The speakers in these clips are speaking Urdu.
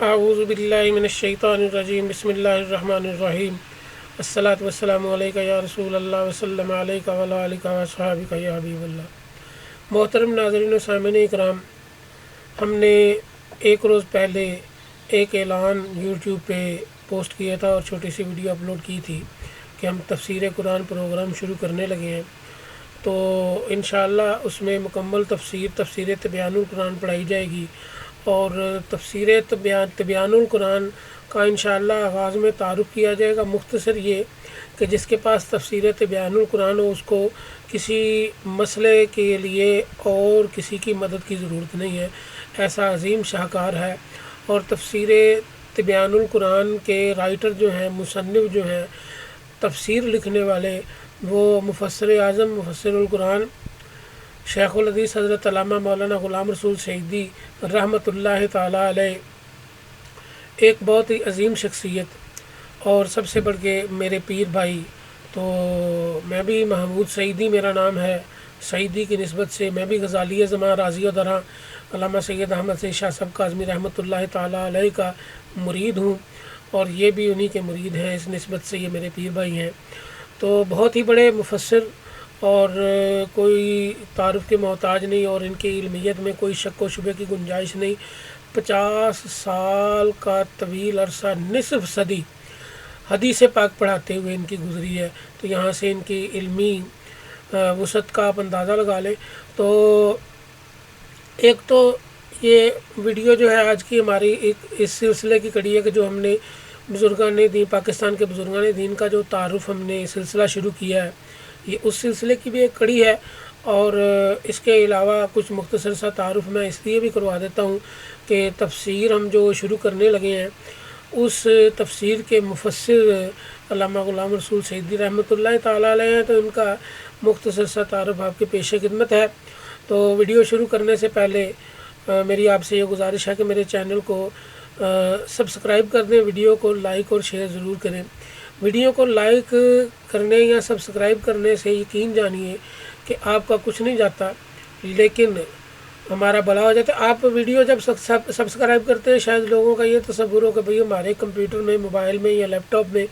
اعوذ باللہ من الشیطان الرجیم بسم اللہ الرحمن الرحیم الصلاۃ والسلام علیکہ یا رسول اللہ وسلم علیکہ وعلی آلکہ وصحابہ یا حبیب اللہ۔ محترم ناظرین و سامعین اکرام، ہم نے ایک روز پہلے ایک اعلان یوٹیوب پہ پوسٹ کیا تھا اور چھوٹی سی ویڈیو اپلوڈ کی تھی کہ ہم تفسیر قرآن پروگرام شروع کرنے لگے ہیں، تو انشاءاللہ اس میں مکمل تفسیر تبیان القرآن پڑھائی جائے گی، اور تفسیر تبیان القرآن کا انشاءاللہ آغاز میں تعارف کیا جائے گا۔ مختصر یہ کہ جس کے پاس تفسیر تبیان القرآن ہو اس کو کسی مسئلے کے لیے اور کسی کی مدد کی ضرورت نہیں ہے، ایسا عظیم شاہکار ہے۔ اور تفسیر تبیان القرآن کے رائٹر جو ہیں، مصنف جو ہیں، تفسیر لکھنے والے، وہ مفسر اعظم مفسر القرآن شیخ الحدیث حضرت علامہ مولانا غلام رسول سعیدی رحمۃ اللہ تعالیٰ علیہ، ایک بہت ہی عظیم شخصیت اور سب سے بڑھ کے میرے پیر بھائی۔ تو میں بھی محمود سعیدی میرا نام ہے، سعیدی کی نسبت سے میں بھی غزالی زماں راضی و دراں علامہ سید احمد سے شاہ صاحب کاظمی رحمۃ اللہ تعالیٰ علیہ کا مرید ہوں، اور یہ بھی انہی کے مرید ہیں، اس نسبت سے یہ میرے پیر بھائی ہیں۔ تو بہت ہی بڑے مفسر اور کوئی تعارف کے محتاج نہیں، اور ان کی علمیت میں کوئی شک و شبہ کی گنجائش نہیں۔ 50 سال کا طویل عرصہ، نصف صدی حدیث پاک پڑھاتے ہوئے ان کی گزری ہے، تو یہاں سے ان کی علمی وسعت کا آپ اندازہ لگا لیں۔ تو ایک تو یہ ویڈیو جو ہے آج کی ہماری ایک اس سلسلے کی کڑی ہے کہ جو ہم نے بزرگان دین، پاکستان کے بزرگان دین کا جو تعارف ہم نے سلسلہ شروع کیا ہے، یہ اس سلسلے کی بھی ایک کڑی ہے۔ اور اس کے علاوہ کچھ مختصر سا تعارف میں اس لیے بھی کروا دیتا ہوں کہ تفسیر ہم جو شروع کرنے لگے ہیں، اس تفسیر کے مفسر علامہ غلام رسول سعیدی رحمۃ اللہ تعالیٰ علیہ ہیں، تو ان کا مختصر سا تعارف آپ کے پیش خدمت ہے۔ تو ویڈیو شروع کرنے سے پہلے میری آپ سے یہ گزارش ہے کہ میرے چینل کو سبسکرائب کر دیں، ویڈیو کو لائک اور شیئر ضرور کریں۔ ویڈیو کو لائک کرنے یا سبسکرائب کرنے سے یقین جانیے کہ آپ کا کچھ نہیں جاتا، لیکن ہمارا بھلا ہو جاتا ہے۔ آپ ویڈیو جب سبسکرائب کرتے ہیں، شاید لوگوں کا یہ تصور ہو کہ بھئی ہمارے کمپیوٹر میں، موبائل میں یا لیپ ٹاپ میں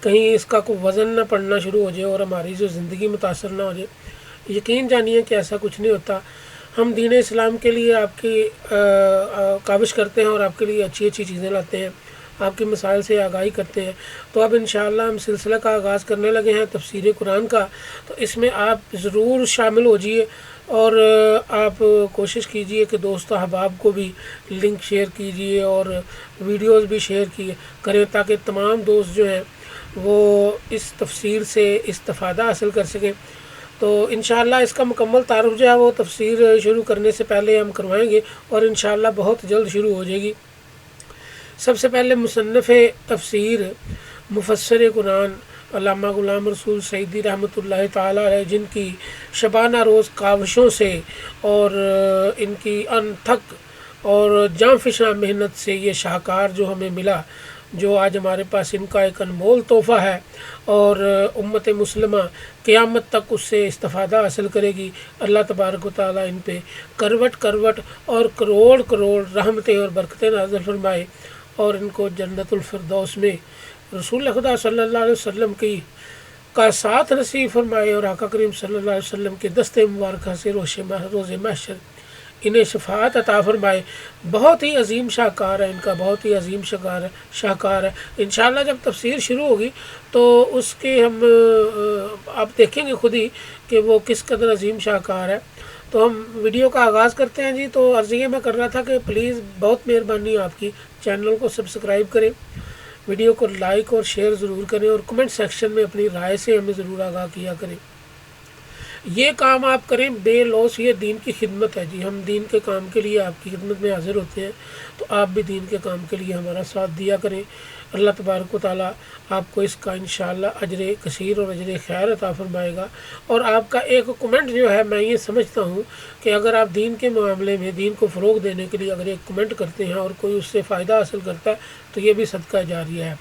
کہیں اس کا کوئی وزن نہ پڑنا شروع ہو جائے اور ہماری جو زندگی متاثر نہ ہو جائے۔ یقین جانیے کہ ایسا کچھ نہیں ہوتا۔ ہم دین اسلام کے لیے آپ کی کاوش کرتے ہیں اور آپ کے لیے اچھی اچھی چیزیں لاتے ہیں، آپ کے مسائل سے آگاہی کرتے ہیں۔ تو اب انشاءاللہ ہم سلسلہ کا آغاز کرنے لگے ہیں تفسیر قرآن کا، تو اس میں آپ ضرور شامل ہو جائیے، اور آپ کوشش کیجئے کہ دوست احباب کو بھی لنک شیئر کیجئے اور ویڈیوز بھی شیئر کریں، تاکہ تمام دوست جو ہیں وہ اس تفسیر سے استفادہ حاصل کر سکیں۔ تو انشاءاللہ اس کا مکمل تعارف جو ہے وہ تفسیر شروع کرنے سے پہلے ہم کروائیں گے، اور انشاءاللہ بہت جلد شروع ہو جائے گی۔ سب سے پہلے مصنف تفسیر مفسر قرآن علامہ غلام رسول سعیدی رحمۃ اللہ تعالیٰ علیہ، جن کی شبانہ روز کاوشوں سے اور ان کی انتھک اور جاں فشاں محنت سے یہ شاہکار جو ہمیں ملا، جو آج ہمارے پاس ان کا ایک انمول تحفہ ہے، اور امت مسلمہ قیامت تک اس سے استفادہ حاصل کرے گی۔ اللہ تبارک و تعالیٰ ان پہ کروٹ کروٹ اور کروڑ کروڑ رحمتیں اور برکتیں نازل فرمائے، اور ان کو جنت الفردوس میں رسول خدا صلی اللہ علیہ وسلم کا ساتھ نصیب فرمائے، اور آقا کریم صلی اللہ علیہ وسلم کے دست مبارکہ سے روز محشر انہیں شفاعت عطا فرمائے۔ بہت ہی عظیم شاہکار ہے ان کا، بہت ہی عظیم شاہکار ہے۔ انشاءاللہ جب تفسیر شروع ہوگی تو اس کے ہم آپ دیکھیں گے خود ہی کہ وہ کس قدر عظیم شاہکار ہے۔ تو ہم ویڈیو کا آغاز کرتے ہیں جی۔ تو عرض یہ میں کر رہا تھا کہ پلیز بہت مہربانی آپ کی، چینل کو سبسکرائب کریں، ویڈیو کو لائک اور شیئر ضرور کریں، اور کمنٹ سیکشن میں اپنی رائے سے ہمیں ضرور آگاہ کیا کریں۔ یہ کام آپ کریں بے لوث، یہ دین کی خدمت ہے جی۔ ہم دین کے کام کے لیے آپ کی خدمت میں حاضر ہوتے ہیں، تو آپ بھی دین کے کام کے لیے ہمارا ساتھ دیا کریں۔ اللہ تبارک و تعالیٰ آپ کو اس کا انشاءاللہ اجر کثیر اور اجر خیر عطا فرمائے گا۔ اور آپ کا ایک کمنٹ جو ہے، میں یہ سمجھتا ہوں کہ اگر آپ دین کے معاملے میں دین کو فروغ دینے کے لیے اگر ایک کمنٹ کرتے ہیں اور کوئی اس سے فائدہ حاصل کرتا ہے، تو یہ بھی صدقہ جاریہ ہے۔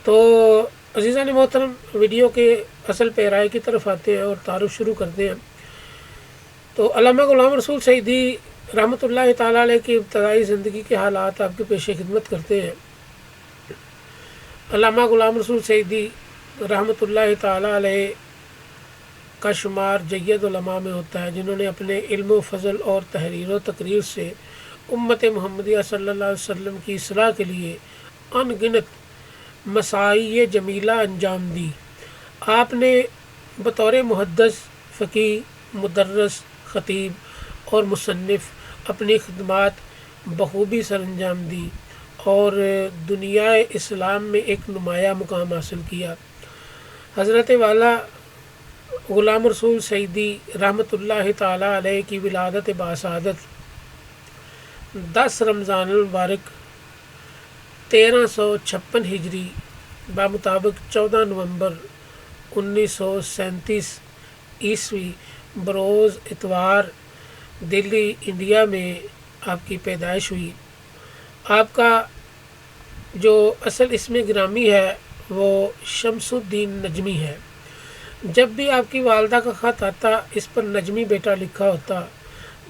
تو عزیزان محترم، ویڈیو کے اصل پیرائے کی طرف آتے ہیں اور تعارف شروع کرتے ہیں۔ تو علامہ غلام رسول سعیدی رحمۃ اللہ تعالیٰ علیہ کی ابتدائی زندگی کے حالات آپ کے پیش خدمت کرتے ہیں۔ علامہ غلام رسول سعیدی رحمۃ اللہ تعالیٰ علیہ کا شمار جید علماء میں ہوتا ہے، جنہوں نے اپنے علم و فضل اور تحریر و تقریر سے امت محمدیہ صلی اللہ علیہ وسلم کی اصلاح کے لیے ان گنت مساعی جمیلہ انجام دی۔ آپ نے بطور محدث، فقیہ، مدرس، خطیب اور مصنف اپنی خدمات بخوبی سر انجام دی اور دنیا اسلام میں ایک نمایاں مقام حاصل کیا۔ حضرت والا غلام رسول سعیدی رحمۃ اللہ تعالیٰ علیہ کی ولادت باسعادت 10 رمضان المبارک 1356 ہجری بمطابق 14 نومبر 1937 عیسوی بروز اتوار دلی انڈیا میں آپ کی پیدائش ہوئی۔ آپ کا جو اصل اسم گرامی ہے وہ شمس الدین نجمی ہے۔ جب بھی آپ کی والدہ کا خط آتا اس پر نجمی بیٹا لکھا ہوتا۔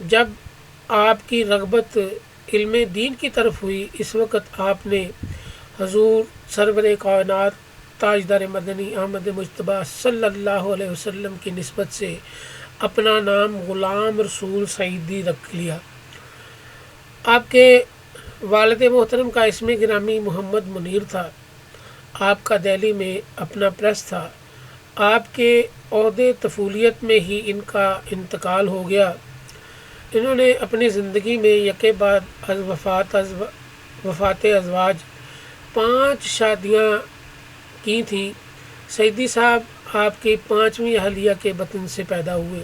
جب آپ کی رغبت علم دین کی طرف ہوئی، اس وقت آپ نے حضور سرور کائنات تاجدار مدنی احمد مجتبیٰ صلی اللہ علیہ وسلم کی نسبت سے اپنا نام غلام رسول سعیدی رکھ لیا۔ آپ کے والد محترم کا اسم گرامی محمد منیر تھا۔ آپ کا دہلی میں اپنا پریس تھا۔ آپ کے عہدے طفولیت میں ہی ان کا انتقال ہو گیا۔ انہوں نے اپنی زندگی میں یکے بعد وفات ازواج 5 شادیاں کی تھیں۔ سعیدی صاحب آپ کی 5ویں اہلیہ کے بطن سے پیدا ہوئے۔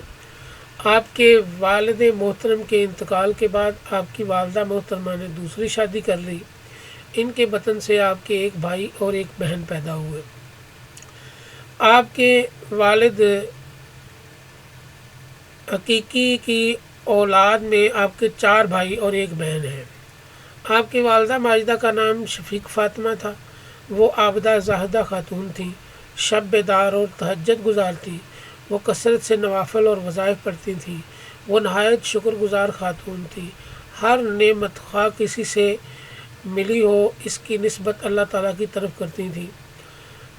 آپ کے والد محترم کے انتقال کے بعد آپ کی والدہ محترمہ نے دوسری شادی کر لی۔ ان کے بطن سے آپ کے ایک بھائی اور ایک بہن پیدا ہوئے۔ آپ کے والد حقیقی کی اولاد میں آپ کے 4 بھائی اور ایک بہن ہیں۔ آپ کی والدہ ماجدہ کا نام شفیق فاطمہ تھا۔ وہ عابدہ زاہدہ خاتون تھیں، شب بیدار اور تہجد گزار تھیں۔ وہ کثرت سے نوافل اور وظائف پڑھتی تھیں۔ وہ نہایت شکر گزار خاتون تھیں۔ ہر نعمت خواہ کسی سے ملی ہو اس کی نسبت اللہ تعالیٰ کی طرف کرتی تھیں۔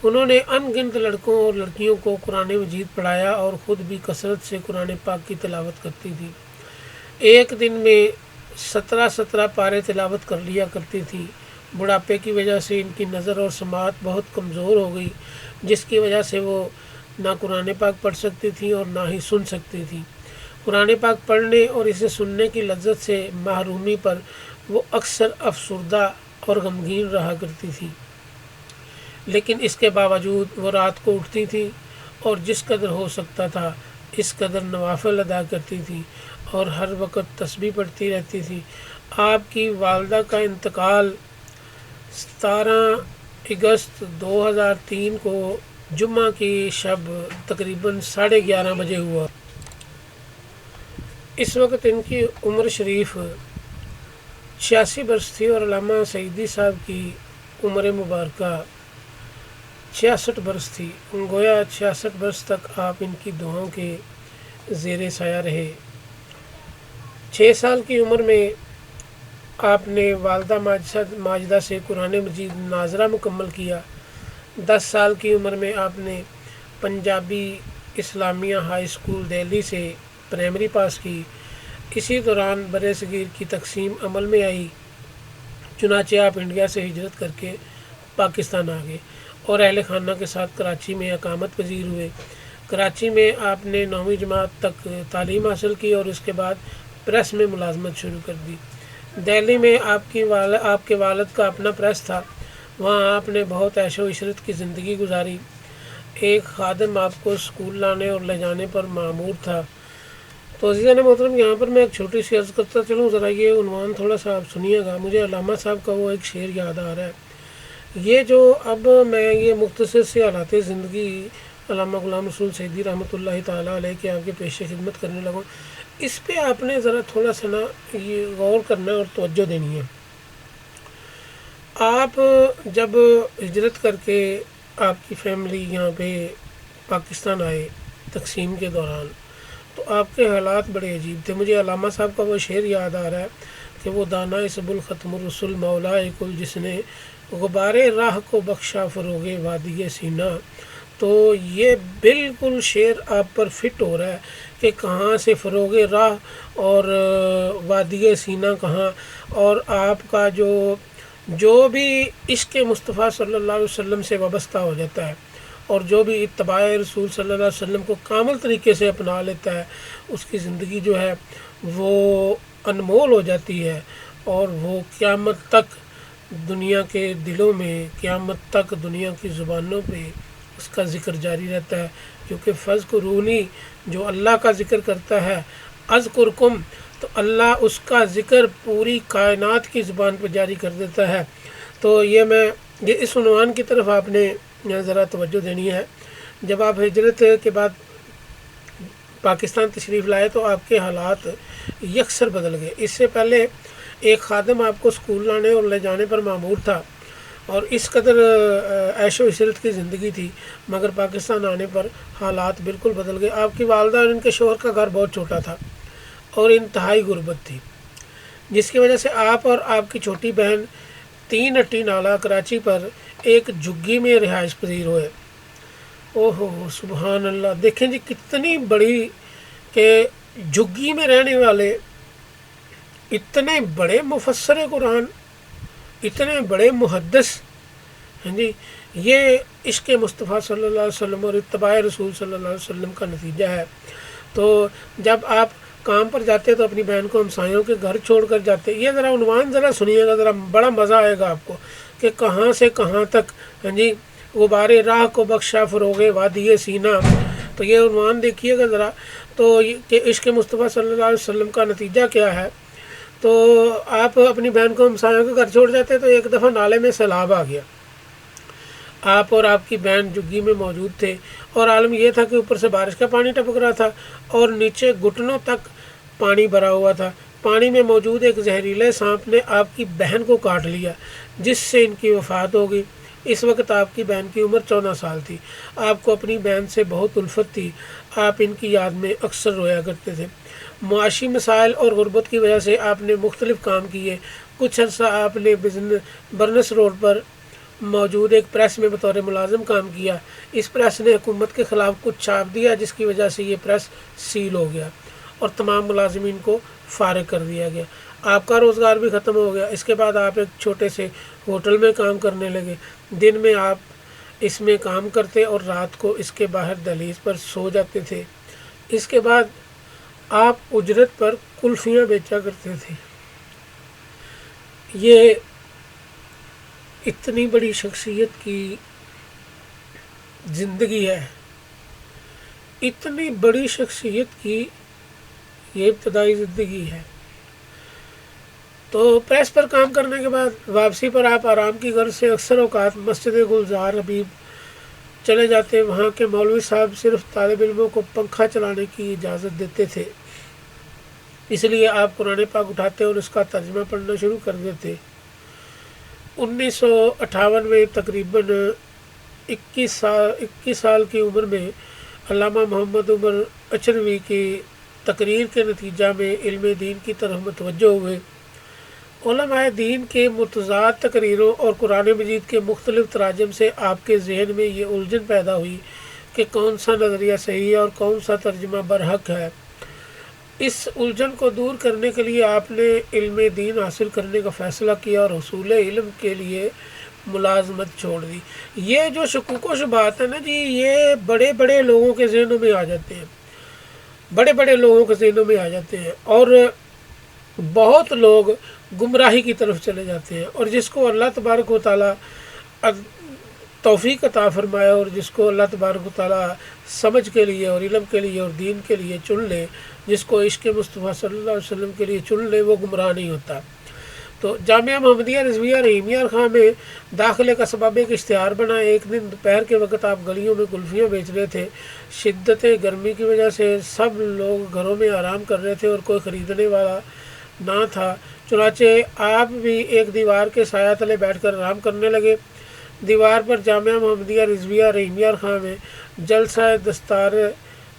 انہوں نے ان گنت لڑکوں اور لڑکیوں کو قرآن مجید پڑھایا اور خود بھی کثرت سے قرآن پاک کی تلاوت کرتی تھیں۔ ایک دن میں 17 پارے تلاوت کر لیا کرتی تھیں۔ بڑھاپے کی وجہ سے ان کی نظر اور سماعت بہت کمزور ہو گئی، جس کی وجہ سے وہ نہ قرآن پاک پڑھ سکتی تھیں اور نہ ہی سن سکتی تھیں۔ قرآن پاک پڑھنے اور اسے سننے کی لذت سے محرومی پر وہ اکثر افسردہ اور غمگین رہا کرتی تھیں، لیکن اس کے باوجود وہ رات کو اٹھتی تھیں اور جس قدر ہو سکتا تھا اس قدر نوافل ادا کرتی تھیں اور ہر وقت تسبیح پڑھتی رہتی تھیں۔ آپ کی والدہ کا انتقال 17 اگست 2003 کو جمعہ کی شب تقریباً 11:30 بجے ہوا۔ اس وقت ان کی عمر شریف 86 برس تھی اور علامہ سعیدی صاحب کی عمر مبارکہ 66 برس تھی۔ گویا 66 برس تک آپ ان کی دعاؤں کے زیر سایہ رہے۔ 6 سال کی عمر میں آپ نے والدہ ماجدہ سے قرآن مجید ناظرہ مکمل کیا۔ 10 سال کی عمر میں آپ نے پنجابی اسلامیہ ہائی اسکول دہلی سے پرائمری پاس کی۔ اسی دوران برِ صغیر کی تقسیم عمل میں آئی، چنانچہ آپ انڈیا سے ہجرت کر کے پاکستان آ گئے اور اہل خانہ کے ساتھ کراچی میں اقامت پذیر ہوئے۔ کراچی میں آپ نے 9ویں جماعت تک تعلیم حاصل کی اور اس کے بعد پریس میں ملازمت شروع کر دی۔ دہلی میں آپ کے والد کا اپنا پریس تھا۔ وہاں آپ نے بہت عیش و عشرت کی زندگی گزاری۔ ایک خادم آپ کو اسکول لانے اور لے جانے پر مامور تھا۔ تو عزیزان محترم، یہاں پر میں ایک چھوٹی سی عرض کرتا چلوں، ذرا یہ عنوان تھوڑا سا آپ سنیے گا۔ مجھے علامہ صاحب کا وہ ایک شعر یاد آ رہا ہے۔ یہ جو اب میں یہ مختصر سے حالات زندگی علامہ غلام رسول سعیدی رحمۃ اللہ تعالیٰ علیہ کے آپ کے پیش خدمت کرنے لگا، اس پہ آپ نے ذرا تھوڑا سا نا یہ غور کرنا ہے اور توجہ دینی ہے۔ آپ جب ہجرت کر کے آپ کی فیملی یہاں پہ پاکستان آئے تقسیم کے دوران، تو آپ کے حالات بڑے عجیب تھے۔ مجھے علامہ صاحب کا وہ شعر یاد آ رہا ہے کہ وہ دانا سب الختم الرسل مولا کل، جس نے غبار راہ کو بخشا فروغ وادی سینہ۔ تو یہ بالکل شعر آپ پر فٹ ہو رہا ہے کہ کہاں سے فروغ راہ اور وادی سینہ کہاں، اور آپ کا جو بھی عشق مصطفیٰ صلی اللہ علیہ وسلم سے وابستہ ہو جاتا ہے اور جو بھی اتباع رسول صلی اللہ علیہ وسلم کو کامل طریقے سے اپنا لیتا ہے، اس کی زندگی جو ہے وہ انمول ہو جاتی ہے، اور وہ قیامت تک دنیا کے دلوں میں، قیامت تک دنیا کی زبانوں پہ اس کا ذکر جاری رہتا ہے، کیونکہ فاذکرونی جو اللہ کا ذکر کرتا ہے، اذکرکم تو اللہ اس کا ذکر پوری کائنات کی زبان پہ جاری کر دیتا ہے۔ تو یہ اس عنوان کی طرف آپ نے ذرا توجہ دینی ہے۔ جب آپ ہجرت کے بعد پاکستان تشریف لائے تو آپ کے حالات یکسر بدل گئے۔ اس سے پہلے ایک خادم آپ کو اسکول لانے اور لے جانے پر مامور تھا، اور اس قدر عیش و عشرت کی زندگی تھی، مگر پاکستان آنے پر حالات بالکل بدل گئے۔ آپ کی والدہ اور ان کے شوہر کا گھر بہت چھوٹا تھا اور انتہائی غربت تھی، جس کی وجہ سے آپ اور آپ کی چھوٹی بہن 3 اٹی نالہ کراچی پر ایک جھگی میں رہائش پذیر ہوئے۔ اوہو سبحان اللہ، دیکھیں جی کتنی بڑی کہ جھگی میں رہنے والے اتنے بڑے مفسر قرآن، اتنے بڑے محدث، ہاں جی، یہ عشق مصطفیٰ صلی اللہ علیہ وسلم اور اتباع رسول صلی اللہ علیہ وسلم کا نتیجہ ہے۔ تو جب آپ کام پر جاتے تو اپنی بہن کو ہمسایوں کے گھر چھوڑ کر جاتے۔ یہ ذرا عنوان ذرا سنیے گا، ذرا بڑا مزہ آئے گا آپ کو کہ کہاں سے کہاں تک، ہاں جی، غبار راہ کو بخشا فروغ وادی سینہ۔ تو یہ عنوان دیکھیے گا ذرا، تو کہ عشق مصطفیٰ صلی اللہ علیہ وسلم کا نتیجہ کیا ہے۔ تو آپ اپنی بہن کو ہمسایوں کے گھر چھوڑ جاتے تو ایک دفعہ نالے میں سیلاب آ گیا، آپ اور آپ کی بہن جھگی میں موجود تھے، اور عالم یہ تھا کہ اوپر سے بارش کا پانی ٹپک رہا تھا اور نیچے گھٹنوں تک پانی بھرا ہوا تھا۔ پانی میں موجود ایک زہریلے سانپ نے آپ کی بہن کو کاٹ لیا، جس سے ان کی وفات ہو گئی۔ اس وقت آپ کی بہن کی عمر 14 سال تھی۔ آپ کو اپنی بہن سے بہت الفت تھی، آپ ان کی یاد میں اکثر رویا کرتے تھے۔ معاشی مسائل اور غربت کی وجہ سے آپ نے مختلف کام کیے۔ کچھ عرصہ آپ نے برنس روڈ پر موجود ایک پریس میں بطور ملازم کام کیا۔ اس پریس نے حکومت کے خلاف کچھ چھاپ دیا، جس کی وجہ سے یہ پریس سیل ہو گیا اور تمام ملازمین کو فارغ کر دیا گیا۔ آپ کا روزگار بھی ختم ہو گیا۔ اس کے بعد آپ ایک چھوٹے سے ہوٹل میں کام کرنے لگے۔ دن میں آپ اس میں کام کرتے اور رات کو اس کے باہر دہلیز پر سو جاتے تھے۔ اس کے بعد آپ اجرت پر کلفیاں بیچا کرتے تھے۔ یہ اتنی بڑی شخصیت کی زندگی ہے، اتنی بڑی شخصیت کی یہ ابتدائی زندگی ہے۔ تو پریس پر کام کرنے کے بعد واپسی پر آپ آرام کی غرض سے اکثر اوقات مسجد گلزار حبیب چلے جاتے۔ وہاں کے مولوی صاحب صرف طالب علموں کو پنکھا چلانے کی اجازت دیتے تھے، اس لیے آپ قرآن پاک اٹھاتے اور اس کا ترجمہ پڑھنا شروع کر دیتے۔ 1958 میں تقریباً 21 سال کی عمر میں علامہ محمد عمر اچنوی کی تقریر کے نتیجہ میں علم دین کی طرف متوجہ ہوئے۔ علماء دین کے متضاد تقریروں اور قرآن مجید کے مختلف تراجم سے آپ کے ذہن میں یہ الجھن پیدا ہوئی کہ کون سا نظریہ صحیح ہے اور کون سا ترجمہ برحق ہے۔ اس الجھن کو دور کرنے کے لیے آپ نے علم دین حاصل کرنے کا فیصلہ کیا اور حصول علم کے لیے ملازمت چھوڑ دی۔ یہ جو شکوک و شبہات ہیں نا جی، یہ بڑے بڑے لوگوں کے ذہنوں میں آ جاتے ہیں، بڑے بڑے لوگوں کے ذہنوں میں آ جاتے ہیں، اور بہت لوگ گمراہی کی طرف چلے جاتے ہیں۔ اور جس کو اللہ تبارک و تعالیٰ توفیق عطا فرمائے اور جس کو اللہ تبارک و تعالیٰ سمجھ کے لیے اور علم کے لیے اور دین کے لیے چن لے، جس کو عشق مصطفیٰ صلی اللہ علیہ وسلم کے لیے چن لے، وہ گمراہ نہیں ہوتا۔ تو جامعہ محمدیہ رضویہ رحیمیہ خاں میں داخلے کا سبب ایک اشتہار بنا۔ ایک دن دوپہر کے وقت آپ گلیوں میں کلفیاں بیچ رہے تھے۔ شدت گرمی کی وجہ سے سب لوگ گھروں میں آرام کر رہے تھے اور کوئی خریدنے والا نہ تھا، چنانچہ آپ بھی ایک دیوار کے سایہ تلے بیٹھ کر آرام کرنے لگے۔ دیوار پر جامعہ محمدیہ رضویہ رحیمیہ خاں میں جلسہ دستار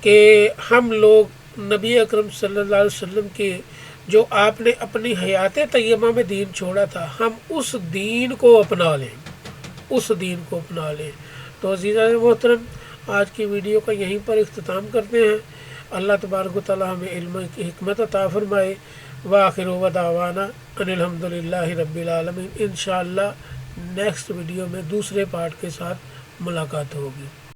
کہ ہم لوگ نبی اکرم صلی اللہ علیہ وسلم کے جو آپ نے اپنی حیات طیبہ میں دین چھوڑا تھا، ہم اس دین کو اپنا لیں، اس دین کو اپنا لیں۔ تو عزیزان محترم، آج کی ویڈیو کا یہیں پر اختتام کرتے ہیں۔ اللہ تبارک و تعالی ہمیں علم کی حکمت عطا فرمائے۔ وآخر دعوانا ان الحمدللہ رب العالمین۔ انشاءاللہ نیکسٹ ویڈیو میں دوسرے پارٹ کے ساتھ ملاقات ہوگی۔